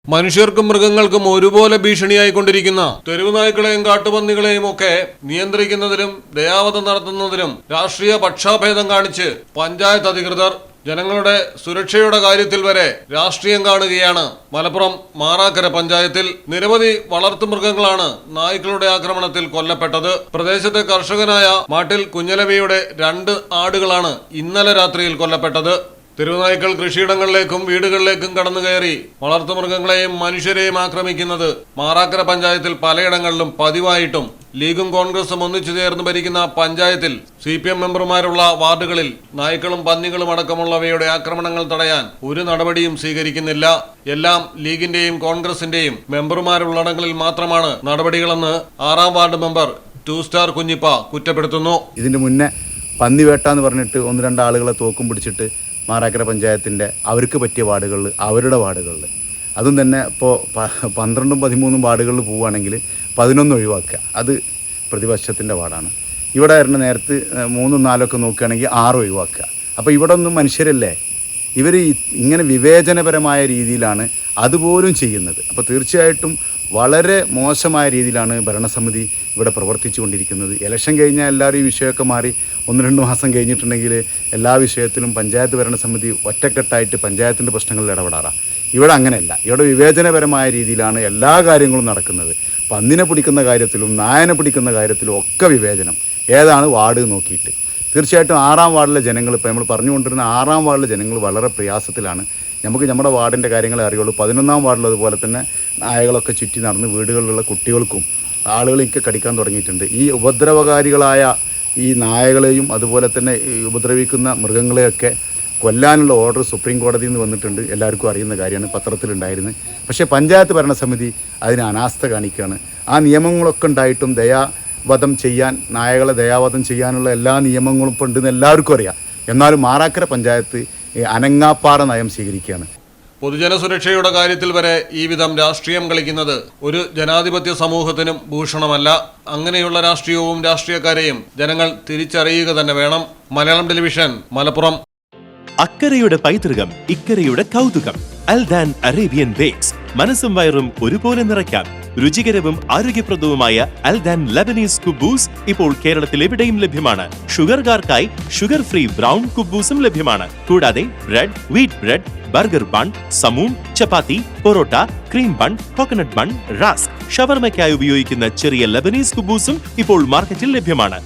മനുഷ്യർക്കും മൃഗങ്ങൾക്കും ഒരുപോലെ ഭീഷണിയായിക്കൊണ്ടിരിക്കുന്ന തെരുവ് നായ്ക്കളെയും കാട്ടുപന്നികളെയും ഒക്കെ നിയന്ത്രിക്കുന്നതിലും ദയാവധം നടത്തുന്നതിലും രാഷ്ട്രീയ പക്ഷാഭേദം കാണിച്ച് പഞ്ചായത്ത് അധികൃതർ ജനങ്ങളുടെ സുരക്ഷയുടെ കാര്യത്തിൽ വരെ രാഷ്ട്രീയം കാണുകയാണ്. മലപ്പുറം മാറാക്കര പഞ്ചായത്തിൽ നിരവധി വളർത്തുമൃഗങ്ങളാണ് നായ്ക്കളുടെ ആക്രമണത്തിൽ കൊല്ലപ്പെട്ടത്. പ്രദേശത്തെ കർഷകനായ മാട്ടിൽ കുഞ്ഞലവിയുടെ 2 ആടുകളാണ് ഇന്നലെ രാത്രിയിൽ കൊല്ലപ്പെട്ടത്. തെരുവുനായ്ക്കൾ കൃഷിയിടങ്ങളിലേക്കും വീടുകളിലേക്കും കടന്നു കയറി വളർത്തുമൃഗങ്ങളെയും മനുഷ്യരെയും ആക്രമിക്കുന്നത് മാറാക്കര പഞ്ചായത്തിൽ പലയിടങ്ങളിലും പതിവായിട്ടും ലീഗും കോൺഗ്രസും ഒന്നിച്ചു ചേർന്ന് ഭരിക്കുന്ന പഞ്ചായത്തിൽ CPM മെമ്പർമാരുള്ള വാർഡുകളിൽ നായ്ക്കളും പന്നികളും അടക്കമുള്ളവയുടെ ആക്രമണങ്ങൾ തടയാൻ ഒരു നടപടിയും സ്വീകരിക്കുന്നില്ല. എല്ലാം ലീഗിന്റെയും കോൺഗ്രസിന്റെയും മെമ്പർമാരുള്ളിടങ്ങളിൽ മാത്രമാണ് നടപടികളെന്ന് 6ാം വാർഡ് മെമ്പർ 2 സ്റ്റാർ കുഞ്ഞിപ്പ കുറ്റപ്പെടുത്തുന്നു. ഇതിന്റെ മുന്നേ പന്നി വേട്ട എന്ന് പറഞ്ഞിട്ട് 1-2 ആളുകളെ തോക്കും പിടിച്ചിട്ട് മാറാക്കര പഞ്ചായത്തിൻ്റെ അവർക്ക് പറ്റിയ വാർഡുകളിൽ അവരുടെ വാർഡുകളിൽ അതും തന്നെ ഇപ്പോൾ 12ഉം 13ഉം വാർഡുകളിൽ പോവുകയാണെങ്കിൽ 11 ഒഴിവാക്കുക. അത് പ്രതിപക്ഷത്തിൻ്റെ വാർഡാണ്. ഇവിടെ വരുന്ന നേരത്ത് 3ഉം 4ഒക്കെ നോക്കുകയാണെങ്കിൽ 6 ഒഴിവാക്കുക. അപ്പോൾ ഇവിടെ ഒന്നും മനുഷ്യരല്ലേ, ഇവർ ഇങ്ങനെ വിവേചനപരമായ രീതിയിലാണ് അതുപോലും ചെയ്യുന്നത്. അപ്പോൾ തീർച്ചയായിട്ടും വളരെ മോശമായ രീതിയിലാണ് ഭരണസമിതി ഇവിടെ പ്രവർത്തിച്ചു കൊണ്ടിരിക്കുന്നത്. ഇലക്ഷൻ കഴിഞ്ഞാൽ എല്ലാവരും ഈ വിഷയമൊക്കെ മാറി 1-2 മാസം കഴിഞ്ഞിട്ടുണ്ടെങ്കിൽ എല്ലാ വിഷയത്തിലും പഞ്ചായത്ത് ഭരണസമിതി ഒറ്റക്കെട്ടായിട്ട് പഞ്ചായത്തിൻ്റെ പ്രശ്നങ്ങളിൽ ഇടപെടാറാണ്. ഇവിടെ അങ്ങനെയല്ല. ഇവിടെ വിവേചനപരമായ രീതിയിലാണ് എല്ലാ കാര്യങ്ങളും നടക്കുന്നത്. പന്നിനെ പിടിക്കുന്ന കാര്യത്തിലും നായനെ പിടിക്കുന്ന കാര്യത്തിലും ഒക്കെ വിവേചനം. ഏതാണ് വാർഡ് നോക്കിയിട്ട്. തീർച്ചയായിട്ടും 6ാം വാർഡിലെ ജനങ്ങൾ, ഇപ്പോൾ നമ്മൾ പറഞ്ഞുകൊണ്ടിരുന്ന 6ാം വാർഡിലെ ജനങ്ങൾ വളരെ പ്രയാസത്തിലാണ്. നമുക്ക് നമ്മുടെ വാർഡിൻ്റെ കാര്യങ്ങളെ അറിയുള്ളൂ. 11ാം വാർഡിൽ അതുപോലെ തന്നെ നായകളൊക്കെ ചുറ്റി നടന്ന് വീടുകളിലുള്ള കുട്ടികൾക്കും ആളുകളെയൊക്കെ കടിക്കാൻ തുടങ്ങിയിട്ടുണ്ട്. ഈ ഉപദ്രവകാരികളായ ഈ നായകളെയും അതുപോലെ തന്നെ ഉപദ്രവിക്കുന്ന മൃഗങ്ങളെയൊക്കെ കൊല്ലാനുള്ള ഓർഡർ സുപ്രീം കോടതിയിൽ നിന്ന് വന്നിട്ടുണ്ട്. എല്ലാവർക്കും അറിയുന്ന കാര്യമാണ്, പത്രത്തിലുണ്ടായിരുന്നു. പക്ഷേ പഞ്ചായത്ത് ഭരണസമിതി അതിന് അനാസ്ഥ കാണിക്കുകയാണ്. ആ നിയമങ്ങളൊക്കെ ഉണ്ടായിട്ടും ദയാവധം ചെയ്യാൻ, നായകളെ ദയാവധം ചെയ്യാനുള്ള എല്ലാ നിയമങ്ങളും ഇപ്പോൾ ഉണ്ടെന്ന് എല്ലാവർക്കും അറിയാം. എന്നാലും മാറാക്കര പഞ്ചായത്ത് അനങ്ങാപ്പാറ നയം സ്വീകരിക്കുകയാണ്. പൊതുജന സുരക്ഷയുടെ കാര്യത്തിൽ വരെ ഈ വിധം രാഷ്ട്രീയം കളിക്കുന്നത് ഒരു ജനാധിപത്യ സമൂഹത്തിനും ഭൂഷണമല്ല. അങ്ങനെയുള്ള രാഷ്ട്രീയവും രാഷ്ട്രീയക്കാരെയും ജനങ്ങൾ തിരിച്ചറിയുക തന്നെ വേണം. മലയാളം ടെലിവിഷൻ, മലപ്പുറം. അക്കരയുടെ പൈതൃകം, ഇക്കരയുടെ കൗതുകം. അൽദാൻ അറേബ്യൻ ബേക്സ്. മനസ്സും വയറും ഒരുപോലെ നിറയ്ക്കാം. രുചികരവും ആരോഗ്യപ്രദവുമായ അൽദാൻ ലബനീസ് കുബൂസ് ഇപ്പോൾ കേരളത്തിൽ എവിടെയും ലഭ്യമാണ്. ഷുഗർകാർക്കായി ഷുഗർ ഫ്രീ ബ്രൗൺ കുബൂസും ലഭ്യമാണ്. കൂടാതെ bread, wheat bread, burger bun, സമൂൺ, chapati, parotta, cream bun, coconut bun, rusk, ഷവർമയ്ക്കായി ഉപയോഗിക്കുന്ന ചെറിയ ലബനീസ് കുബൂസും ഇപ്പോൾ മാർക്കറ്റിൽ ലഭ്യമാണ്.